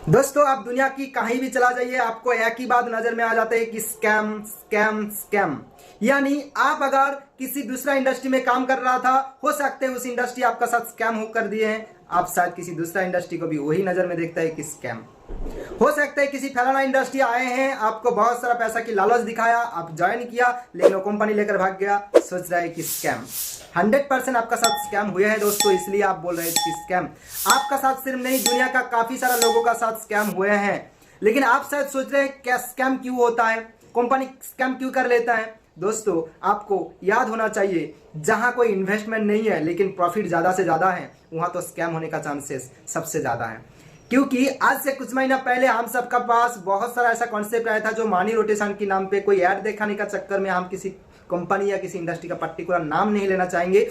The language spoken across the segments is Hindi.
दोस्तों, आप दुनिया की कहीं भी चला जाइए, आपको एक ही बात नजर में आ जाता है कि स्कैम स्कैम स्कैम। यानी आप अगर किसी दूसरा इंडस्ट्री में काम कर रहा था, हो सकते है उस इंडस्ट्री आपका साथ स्कैम हो कर दिए हैं। आप शायद किसी दूसरा इंडस्ट्री को भी वही नजर में देखता है कि स्कैम। हो सकता है किसी फलाना इंडस्ट्री आए हैं, आपको बहुत सारा पैसा की लालच दिखाया, आप ज्वाइन किया, लेकिन वो कंपनी लेकर भाग गया, सोच रहा है कि स्कैम। 100% आपका साथ स्कैम हुआ है दोस्तों, इसलिए आप बोल रहे हैं कि स्कैम। आपका साथ सिर्फ नहीं, दुनिया का काफी सारा लोगों का साथ स्कैम हुए हैं। लेकिन आप शायद सोच रहे हैं क्या स्कैम क्यों होता है, कंपनी स्कैम क्यों कर लेता है। दोस्तों, आपको याद होना चाहिए, जहां कोई इन्वेस्टमेंट नहीं है लेकिन प्रॉफिट ज्यादा से ज्यादा है, वहां तो स्कैम होने का चांसेस सबसे ज्यादा है। क्योंकि आज से कुछ महीना पहले हम सबका पास बहुत सारा ऐसा कॉन्सेप्ट आया था, जो मनी रोटेशन के नाम पे कोई ऐड दिखाने का चक्कर में हम किसी कंपनी या किसी इंडस्ट्री का पर्टिकुलर नाम नहीं लेना चाहेंगे।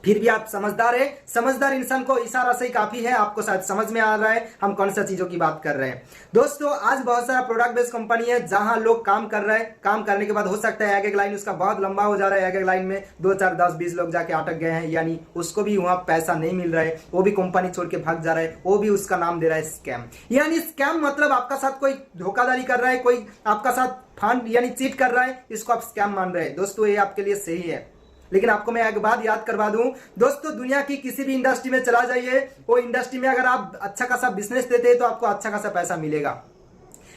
फिर भी आप समझदार है, समझदार इंसान को इशारा से ही काफी है, आपको शायद समझ में आ रहा है हम कौन सा चीजों की बात कर रहे हैं। दोस्तों, आज बहुत सारा प्रोडक्ट बेस्ड कंपनी है जहां लोग काम कर रहे हैं, काम करने के बाद हो सकता है एक एक लाइन उसका बहुत लंबा हो जा रहा है, एक एक लाइन में 2 4 10 20 लोग जाके अटक गए हैं, यानी उसको भी वहां पैसा नहीं मिल रहा है, वो भी कंपनी छोड़ के भाग जा रहा है, वो भी उसका नाम दे रहा है स्कैम। यानी स्कैम मतलब आपका साथ कोई धोखाधड़ी कर रहा है, कोई आपका साथ फंड यानी चीट कर रहा है, इसको आप स्कैम मान रहे हैं। दोस्तों, ये आपके लिए सही है, लेकिन आपको मैं एक बात याद करवा दूं दोस्तों, दुनिया की किसी भी इंडस्ट्री में चला जाइए, वो इंडस्ट्री में अगर आप अच्छा खासा बिजनेस देते हैं तो आपको अच्छा खासा पैसा मिलेगा।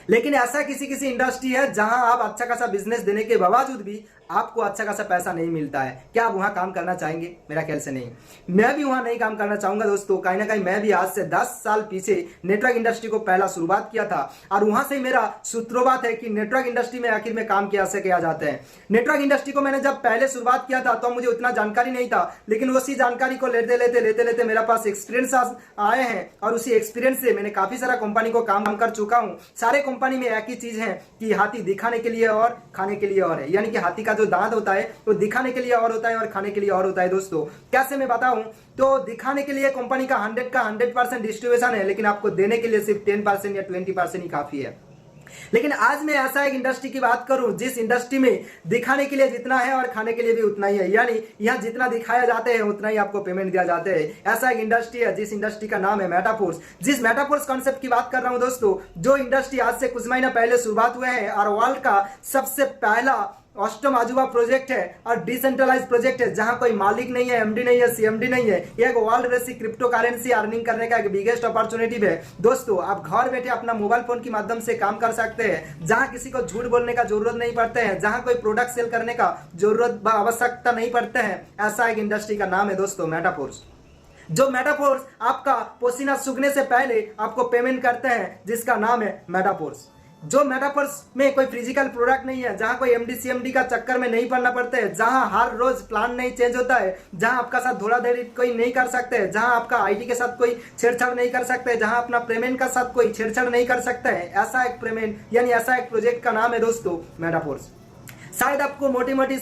लेकिन ऐसा किसी किसी इंडस्ट्री है जहां आप अच्छा खासा बिजनेस देने के बावजूद भी आपको अच्छा खासा पैसा नहीं मिलता है। क्या आप वहां काम करना चाहेंगे? मेरा ख्याल से नहीं। मैं भी वहां नहीं काम करना चाहूंगा दोस्तों। कहीं ना कहीं मैं भी आज से 10 साल पीछे नेटवर्क इंडस्ट्री को पहला शुरुआत किया था, और वहां से मेरा सूत्रोपात है कि नेटवर्क इंडस्ट्री में आखिर में काम कैसे किया जाता है। नेटवर्क इंडस्ट्री को मैंने जब पहले शुरुआत किया था तो मुझे उतना जानकारी नहीं था, लेकिन उसी जानकारी को लेते लेते मेरे पास एक्सपीरियंस आए हैं, और उसी एक्सपीरियंस से मैंने काफी सारा कंपनी को काम कर चुका हूं। सारे कंपनी में एक ही चीज है कि हाथी दिखाने के लिए और खाने के लिए और है, यानी कि हाथी का जो दांत होता है वो दिखाने के लिए और होता है और खाने के लिए और होता है। दोस्तों, कैसे मैं बताऊं, तो दिखाने के लिए कंपनी का 100% डिस्ट्रीब्यूशन है, लेकिन आपको देने के लिए सिर्फ 10% या 20% ही काफी है। लेकिन आज मैं ऐसा एक इंडस्ट्री की बात करूं जिस इंडस्ट्री में दिखाने के लिए जितना है और खाने के लिए भी उतना ही है, यानी यहां जितना दिखाया जाता है उतना ही आपको पेमेंट दिया जाता है। ऐसा एक इंडस्ट्री है जिस इंडस्ट्री का नाम है मेटाफोर्स। जिस मेटाफोर्स कॉन्सेप्ट की बात कर रहा हूं दोस्तों, जो इंडस्ट्री आज से कुछ महीना पहले शुरुआत हुए हैं और वर्ल्ड का सबसे पहला ऑस्टम अजूबा प्रोजेक्ट है और डिसेंट्रलाइज प्रोजेक्ट है, जहां कोई मालिक नहीं है, एमडी नहीं है, सीएमडी नहीं है। ये एक world basic crypto currency earning करने का एक बिगेस्ट अपॉर्चुनिटी है। दोस्तों, आप घर बैठे अपना मोबाइल फोन के माध्यम से काम कर सकते हैं, जहां किसी को झूठ बोलने का जरूरत नहीं पड़ता है, जहां कोई प्रोडक्ट सेल करने का जरूरत आवश्यकता नहीं पड़ता है। ऐसा एक इंडस्ट्री का नाम है दोस्तों मेटाफोर्स। जो मेटाफोर्स आपका पसीना सूखने से पहले आपको पेमेंट करते हैं, जिसका नाम है मेटाफोर्स। जो मेटाफोर्स में कोई फिजिकल प्रोडक्ट नहीं है, जहां कोई एमडी सीएमडी का चक्कर में नहीं पड़ना पड़ता है, जहां हर रोज प्लान नहीं चेंज होता है, जहां आपका साथ धोखाधड़ी कोई नहीं कर सकते, जहां आपका आईडी के साथ कोई छेड़छाड़ नहीं कर सकते, जहां अपना पेमेंट का साथ कोई छेड़छाड़ नहीं कर सकता है, ऐसा एक पेमेंट यानी ऐसा एक प्रोजेक्ट का नाम है दोस्तों मेटाफोर्स। शायद आपको मोटी मोटी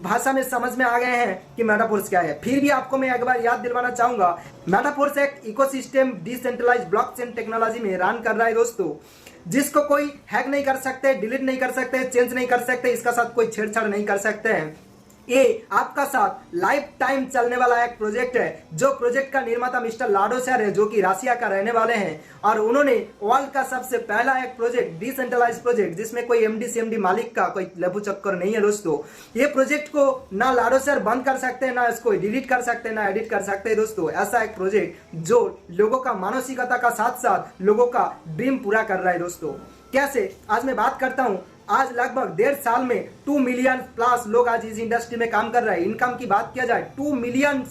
भाषा में समझ में आ गए हैं कि मेटाफोर्स क्या है। फिर भी आपको मैं एक बार याद दिलवाना चाहूंगा, मेटाफोर्स एक इकोसिस्टम डिसेंट्रलाइज्ड ब्लॉकचेन टेक्नोलॉजी में रन कर रहा है दोस्तों, जिसको कोई हैक नहीं कर सकते, डिलीट नहीं कर सकते, चेंज नहीं कर सकते, इसका साथ कोई छेड़छाड़ नहीं कर सकते हैं। ये आपका साथ लाइफ टाइम चलने वाला एक प्रोजेक्ट है। जो प्रोजेक्ट का निर्माता मिस्टर लाडोसर है, जो कि रसिया का रहने वाले हैं, और उन्होंने वर्ल्ड का सबसे पहला एक प्रोजेक्ट डिसेंट्रलाइज्ड प्रोजेक्ट, जिसमें कोई एमडी सीएमडी मालिक का कोई लघु चक्कर नहीं है दोस्तों। ये प्रोजेक्ट को ना लाडोसर बंद कर सकते हैं, ना इसको डिलीट कर सकते हैं, ना एडिट कर सकते हैं दोस्तों। ऐसा एक प्रोजेक्ट जो लोगों का मानसिकता का साथ साथ लोगों का ड्रीम पूरा कर रहा है दोस्तों। कैसे? आज मैं बात करता हूं, आज लगभग 1.5 साल में 2 मिलियन प्लस लोग आज इस इंडस्ट्री में काम कर रहे हैं। इनकम की बात किया जाए, $2 मिलियन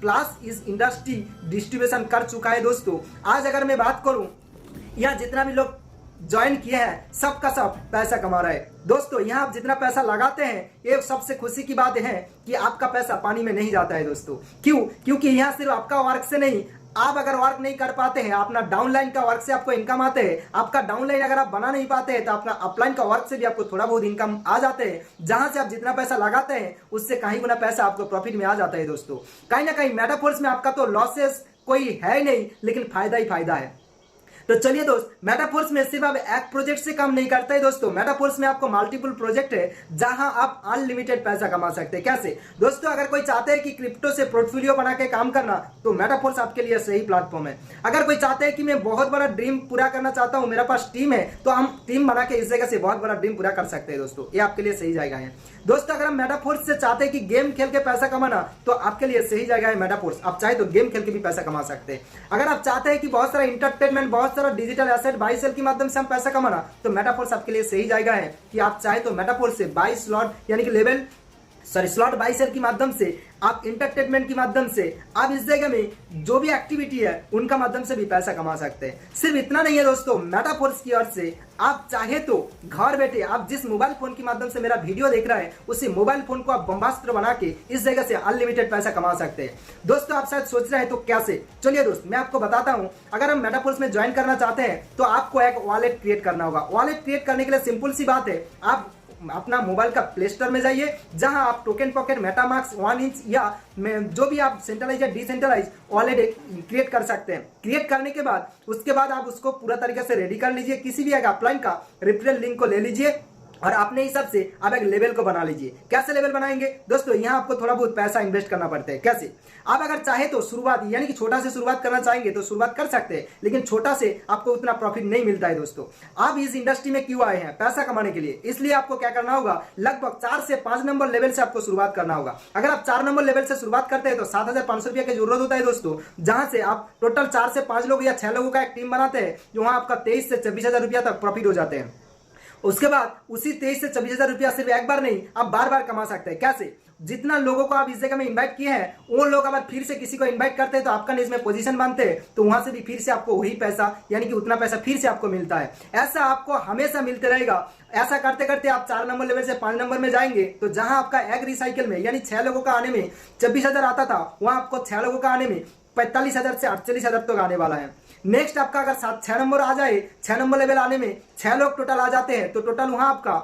प्लस इस इंडस्ट्री डिस्ट्रीब्यूशन कर चुका है दोस्तों। आज अगर मैं बात करूं, यहाँ जितना भी लोग ज्वाइन किए हैं सबका सब पैसा कमा रहा है दोस्तों। यहाँ आप जितना पैसा लगाते हैं, ये सबसे खुशी की बात है कि आपका पैसा पानी में नहीं जाता है दोस्तों। क्यों? क्योंकि यहाँ सिर्फ आपका वर्क से नहीं, आप अगर वर्क नहीं कर पाते हैं, अपना डाउनलाइन का वर्क से आपको इनकम आते हैं। आपका डाउनलाइन अगर आप बना नहीं पाते हैं तो अपना अपलाइन का वर्क से भी आपको थोड़ा बहुत इनकम आ जाते हैं, जहां से आप जितना पैसा लगाते हैं उससे कहीं गुना पैसा आपको प्रॉफिट में आ जाता है दोस्तों। कहीं ना कहीं मेटाफोर्स में आपका तो लॉसेस कोई है नहीं, लेकिन फायदा ही फायदा है तो चलिए दोस्त, मेटाफोर्स में सिर्फ आप एक प्रोजेक्ट से काम नहीं करता है दोस्तों। मेटाफोर्स में आपको मल्टीपल प्रोजेक्ट है जहां आप अनलिमिटेड पैसा कमा सकते हैं। कैसे दोस्तों, अगर कोई चाहते हैं कि क्रिप्टो से पोर्टफोलियो बना के काम करना, तो मेटाफोर्स आपके लिए सही प्लेटफॉर्म है। अगर कोई चाहते हैं कि मैं बहुत बड़ा ड्रीम पूरा करना चाहता हूं, मेरे पास टीम है, तो हम टीम बना के इस जगह से बहुत बड़ा ड्रीम पूरा कर सकते हैं दोस्तों। ये आपके लिए सही जगह है दोस्तों। अगर हम मेटाफोर्स से चाहते हैं कि गेम खेल के पैसा कमाना, तो आपके लिए सही जगह है मेटाफोर्स। आप चाहे तो गेम खेल के भी पैसा कमा सकते हैं। अगर आप चाहते हैं कि बहुत सारा इंटरटेनमेंट, बहुत सारा डिजिटल एसेट बाई सेल के माध्यम से हम पैसा कमाना, तो मेटाफोर्स आपके लिए सही जगह है कि आप चाहे तो मेटाफोर्स से बाई स्लॉट यानी कि स्लॉट बाई सेल के माध्यम से, आप इंटरटेनमेंट के माध्यम से, आप इस जगह में जो भी एक्टिविटी है उनका माध्यम से भी पैसा कमा सकते हैं। सिर्फ इतना नहीं है दोस्तों, मेटाफोर्स की ओर से आप चाहे तो घर बैठे, आप जिस मोबाइल फोन के माध्यम से मेरा वीडियो देख रहे हैं, उसी मोबाइल फोन को आप ब्रह्मास्त्र बना के इस जगह से अनलिमिटेड पैसा कमा सकते हैं दोस्तों। आप शायद सोच रहे हैं तो कैसे, चलिए दोस्त मैं आपको बताता हूं। अगर हम मेटाफोर्स में ज्वाइन करना चाहते हैं तो आपको एक वॉलेट क्रिएट करना होगा। वॉलेट क्रिएट करने के लिए सिंपल सी बात है, आप अपना मोबाइल का प्ले स्टोर में जाइए, जहां आप टोकन पॉकेट, मेटामास्क, 1 इंच या जो भी आप सेंट्रलाइज या डिसेंट्रलाइज वॉलेट क्रिएट कर सकते हैं। क्रिएट करने के बाद उसके बाद आप उसको पूरा तरीके से रेडी कर लीजिए। किसी भी एक अपलाइन का रेफरल लिंक को ले लीजिए और अपने हिसाब से आप एक लेवल को बना लीजिए। कैसे लेवल बनाएंगे दोस्तों, यहाँ आपको थोड़ा बहुत पैसा इन्वेस्ट करना पड़ता है। कैसे, आप अगर चाहे तो शुरुआत यानी कि छोटा से शुरुआत करना चाहेंगे तो शुरुआत कर सकते हैं, लेकिन छोटा से आपको उतना प्रॉफिट नहीं मिलता है दोस्तों। आप इस इंडस्ट्री में क्यों आए हैं? पैसा कमाने के लिए। इसलिए आपको क्या करना होगा, लगभग 4 से 5 नंबर लेवल से आपको शुरुआत करना होगा। अगर आप 4 नंबर लेवल से शुरुआत करते हैं तो 7,500 रुपया की जरूरत होता है दोस्तों, जहां से आप टोटल 4 से 5 लोग या 6 लोगों का एक टीम बनाते हैं, वहां आपका 23 से 24,000 रुपया तक प्रॉफिट हो जाते हैं। उसके बाद उसी 23 से 24,000 रुपया सिर्फ एक बार नहीं, आप बार बार कमा सकते हैं। कैसे, जितना लोगों को आप इस जगह में इनवाइट किए हैं, वो लोग अगर फिर से किसी को इनवाइट करते हैं तो आपका इसमें पोजीशन बनते हैं, तो वहां से भी फिर से आपको वही पैसा यानी कि उतना पैसा फिर से आपको मिलता है। ऐसा आपको हमेशा मिलते रहेगा। ऐसा करते करते आप 4 नंबर लेवल से 5 नंबर में जाएंगे, तो जहां आपका एक रिसाइकिल में यानी 6 लोगों का आने में 24,000 आता था, वहां आपको 6 लोगों का आने में 45,000 से 48,000 तक आने वाला है। नेक्स्ट आपका अगर 6 नंबर आ जाए, 6 नंबर लेवल आने में 6 लोग टोटल आ जाते हैं, तो टोटल वहां आपका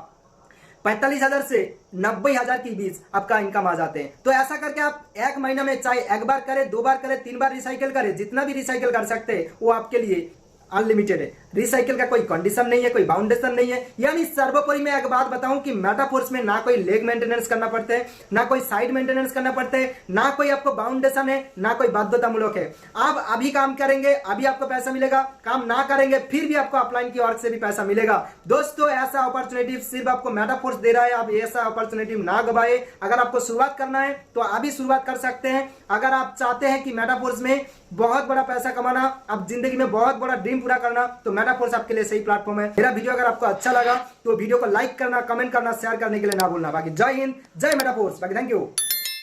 45,000 से 90,000 के बीच आपका इनकम आ जाते हैं। तो ऐसा करके आप एक महीना में चाहे एक बार करें, 2 बार करें, 3 बार रिसाइकिल करें, जितना भी रिसाइकिल कर सकते हैं वो आपके लिए अनलिमिटेड है। रिसाइकिल का कोई कंडीशन नहीं है, कोई बाउंडेशन नहीं है। यानी सर्वोपरि मैं एक बात बताऊं कि मेटाफोर्स में ना कोई लेग मेंटेनेंस करना पड़ता है, ना कोई साइड मेंटेनेंस करना पड़ता है, ना कोई आपको बाउंडेशन है, ना कोई बाध्यतामूलक है। आप अभी काम करेंगे अभी आपको पैसा मिलेगा, काम ना करेंगे फिर भी आपको अपलाइन की ओर से भी पैसा मिलेगा दोस्तों। ऐसा अपॉर्चुनिटी सिर्फ आपको मेटाफोर्स दे रहा है, आप ऐसा अपॉर्चुनिटी ना गवाए। अगर आपको शुरुआत करना है तो अभी शुरुआत कर सकते हैं। अगर आप चाहते हैं कि मेटाफोर्स में बहुत बड़ा पैसा कमाना, आप जिंदगी में बहुत बड़ा ड्रीम पूरा करना, तो मेटाफोर्स आपके लिए सही प्लेटफॉर्म है। मेरा वीडियो अगर आपको अच्छा लगा तो वीडियो को लाइक करना, कमेंट करना, शेयर करने के लिए ना भूलना। बाकी जय हिंद, जय मेटाफोर्स। बाकी थैंक यू।